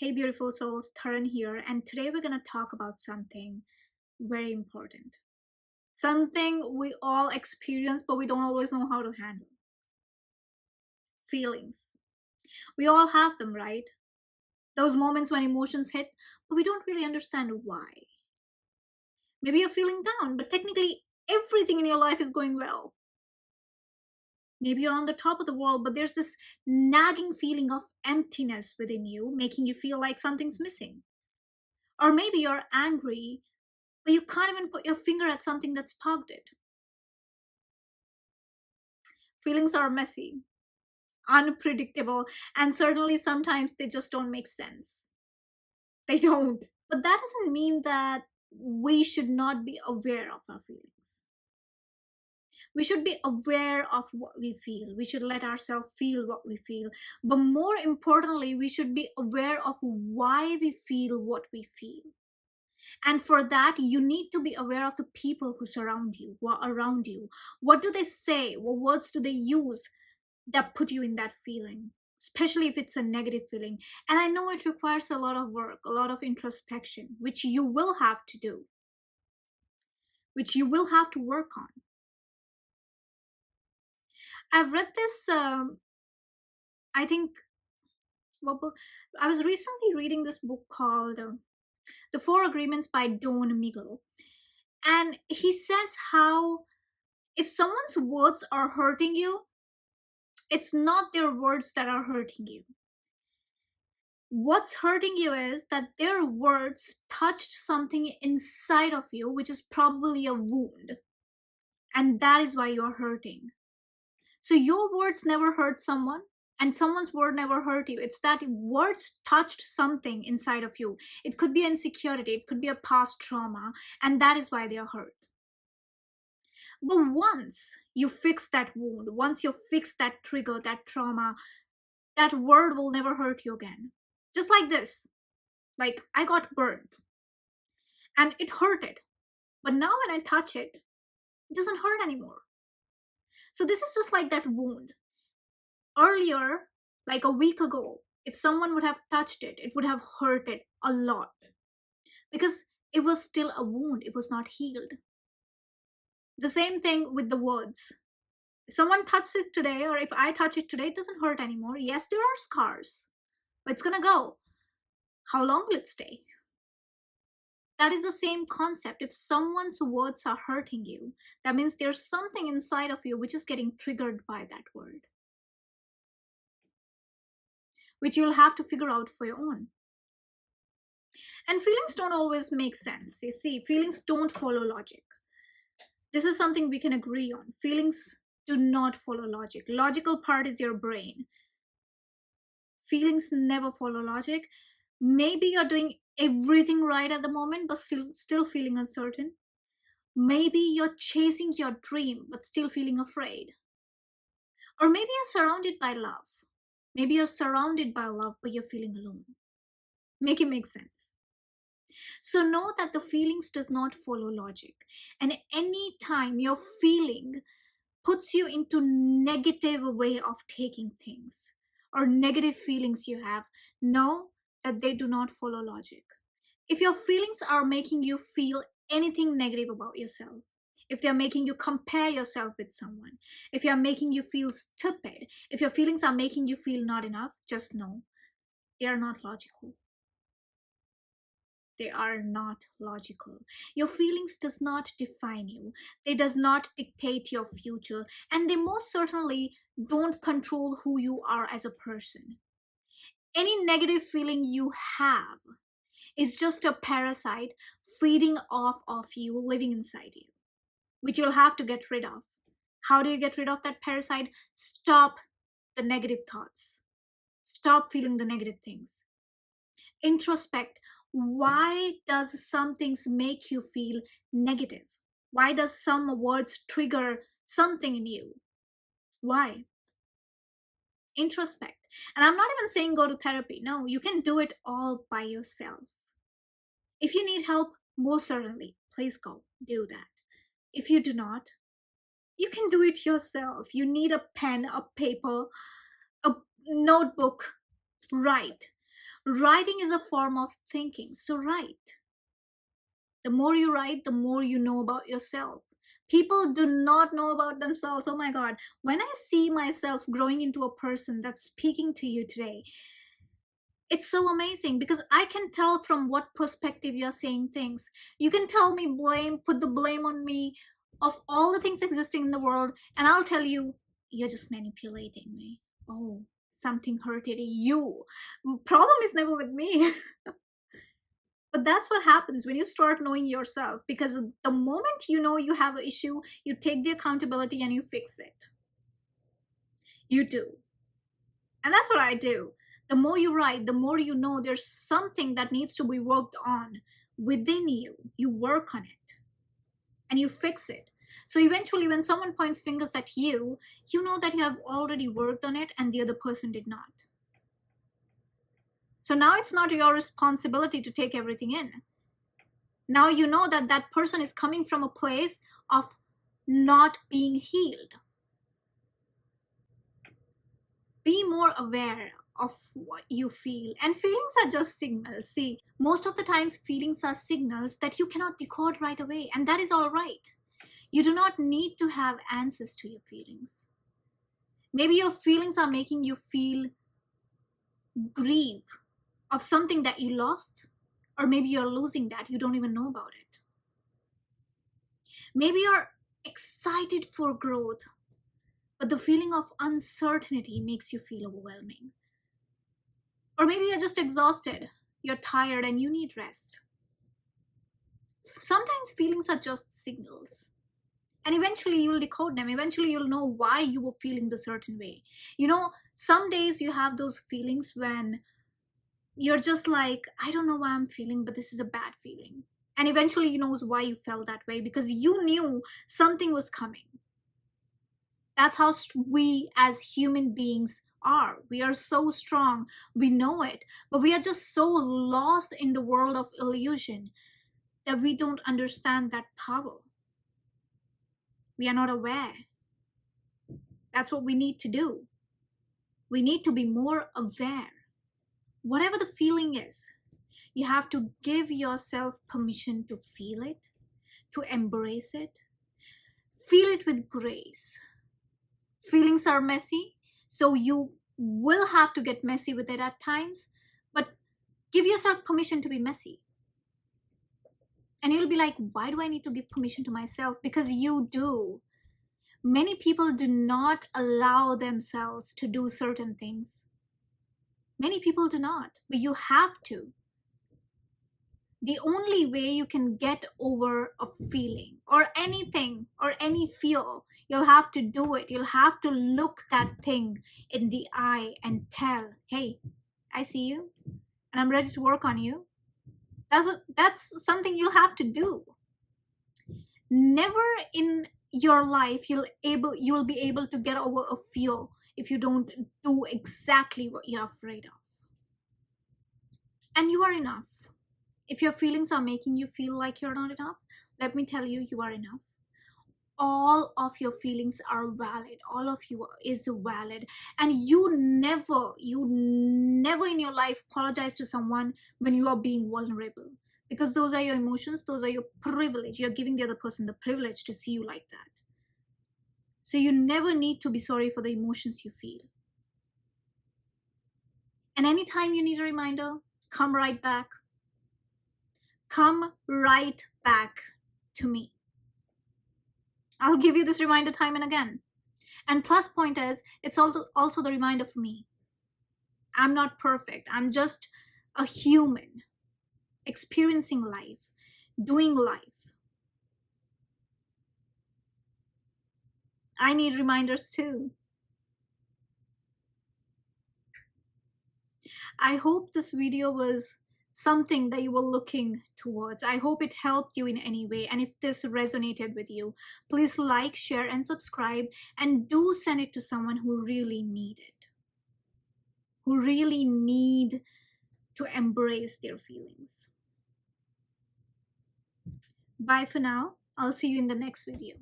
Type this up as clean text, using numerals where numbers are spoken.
Hey, beautiful souls, Taran here, and today we're going to talk about something very important. Something we all experience, but we don't always know how to handle. Feelings. We all have them, right? Those moments when emotions hit, but we don't really understand why. Maybe you're feeling down, but technically everything in your life is going well. Maybe you're on the top of the world, but there's this nagging feeling of emptiness within you, making you feel like something's missing. Or maybe you're angry but you can't even put your finger at something that sparked it. Feelings are messy, unpredictable, and certainly sometimes they just don't make sense. They don't. But that doesn't mean that we should not be aware of our feelings. We should be aware of what we feel. We should let ourselves feel what we feel. But more importantly, we should be aware of why we feel what we feel. And for that, you need to be aware of the people who surround you, who are around you. What do they say? What words do they use that put you in that feeling? Especially if it's a negative feeling. And I know it requires a lot of work, a lot of introspection, which you will have to do, which you will have to work on. I've read this, I think, what book? I was recently reading this book called The Four Agreements by Don Miguel. And he says how if someone's words are hurting you, it's not their words that are hurting you. What's hurting you is that their words touched something inside of you, which is probably a wound. And that is why you're hurting. So your words never hurt someone, and someone's word never hurt you. It's that words touched something inside of you. It could be insecurity, it could be a past trauma, and that is why they are hurt. But once you fix that wound, once you fix that trigger, that trauma, that word will never hurt you again. Just like this. Like I got burned and it hurted. But now when I touch it, it doesn't hurt anymore. So this is just like that wound. Earlier, like a week ago, if someone would have touched it, it would have hurted a lot. Because it was still a wound, it was not healed. The same thing with the words. If someone touches it today, or if I touch it today, it doesn't hurt anymore. Yes, there are scars, but it's gonna go. How long will it stay? That is the same concept. If someone's words are hurting you, that means there's something inside of you which is getting triggered by that word, which you'll have to figure out for your own. And feelings don't always make sense. You see, feelings don't follow logic. This is something we can agree on. Feelings do not follow logic. Logical part is your brain. Feelings never follow logic. Maybe you're doing everything right at the moment, but still feeling uncertain. Maybe you're chasing your dream, but still feeling afraid. Or maybe you're surrounded by love. Maybe you're surrounded by love, but you're feeling alone. Make it make sense. So know that the feelings does not follow logic. And any time your feeling puts you into negative way of taking things or negative feelings you have, know that they do not follow logic. If your feelings are making you feel anything negative about yourself, if they're making you compare yourself with someone, if you're making you feel stupid, if your feelings are making you feel not enough, just know they are not logical. They are not logical. Your feelings does not define you. They does not dictate your future, and they most certainly don't control who you are as a person. Any negative feeling you have is just a parasite feeding off of you, living inside you, which you'll have to get rid of. How do you get rid of that parasite? Stop the negative thoughts. Stop feeling the negative things. Introspect. Why does some things make you feel negative? Why does some words trigger something in you? Why? Introspect. And I'm not even saying go to therapy. No, you can do it all by yourself. If you need help, most certainly, please go do that. If you do not, you can do it yourself. You need a pen, a paper, a notebook. Write. Writing is a form of thinking, so write. The more you write, the more you know about yourself. People do not know about themselves. Oh my God. When I see myself growing into a person that's speaking to you today, it's so amazing because I can tell from what perspective you're saying things. You can tell me blame, put the blame on me of all the things existing in the world, and I'll tell you, you're just manipulating me. Oh, something hurted you. Problem is never with me. But that's what happens when you start knowing yourself, because the moment you know you have an issue, you take the accountability and you fix it. You do. And that's what I do. The more you write, the more you know there's something that needs to be worked on within you. You work on it and you fix it. So eventually, when someone points fingers at you, you know that you have already worked on it and the other person did not. So now it's not your responsibility to take everything in. Now you know that that person is coming from a place of not being healed. Be more aware of what you feel. And feelings are just signals. See, most of the times feelings are signals that you cannot decode right away, and that is all right. You do not need to have answers to your feelings. Maybe your feelings are making you feel grief of something that you lost, or maybe you're losing that, you don't even know about it. Maybe you're excited for growth, but the feeling of uncertainty makes you feel overwhelming. Or maybe you're just exhausted, you're tired, and you need rest. Sometimes feelings are just signals. And eventually you'll decode them. Eventually you'll know why you were feeling the certain way. You know, some days you have those feelings when you're just like, I don't know why I'm feeling, but this is a bad feeling. And eventually you knows why you felt that way, because you knew something was coming. That's how we as human beings are. We are so strong. We know it. But we are just so lost in the world of illusion that we don't understand that power. We are not aware. That's what we need to do. We need to be more aware. Whatever the feeling is, you have to give yourself permission to feel it, to embrace it. Feel it with grace. Feelings are messy, so you will have to get messy with it at times, but give yourself permission to be messy. And you'll be like, why do I need to give permission to myself? Because you do. Many people do not allow themselves to do certain things. Many people do not, but you have to. The only way you can get over a feeling or anything or any fear, you'll have to do it. You'll have to look that thing in the eye and tell, hey, I see you and I'm ready to work on you. That's something you'll have to do. Never in your life you'll be able to get over a fear if you don't do exactly what you're afraid of. And you are enough. If your feelings are making you feel like you're not enough, let me tell you, you are enough. All of your feelings are valid. All of you is valid. And you never in your life apologize to someone when you are being vulnerable. Because those are your emotions, those are your privilege. You're giving the other person the privilege to see you like that. So you never need to be sorry for the emotions you feel. And anytime you need a reminder, come right back. Come right back to me. I'll give you this reminder time and again. And plus point is, it's also the reminder for me. I'm not perfect. I'm just a human experiencing life, doing life. I need reminders too. I hope this video was something that you were looking towards. I hope it helped you in any way. And if this resonated with you, please like, share, and subscribe. And do send it to someone who really need it, who really need to embrace their feelings. Bye for now. I'll see you in the next video.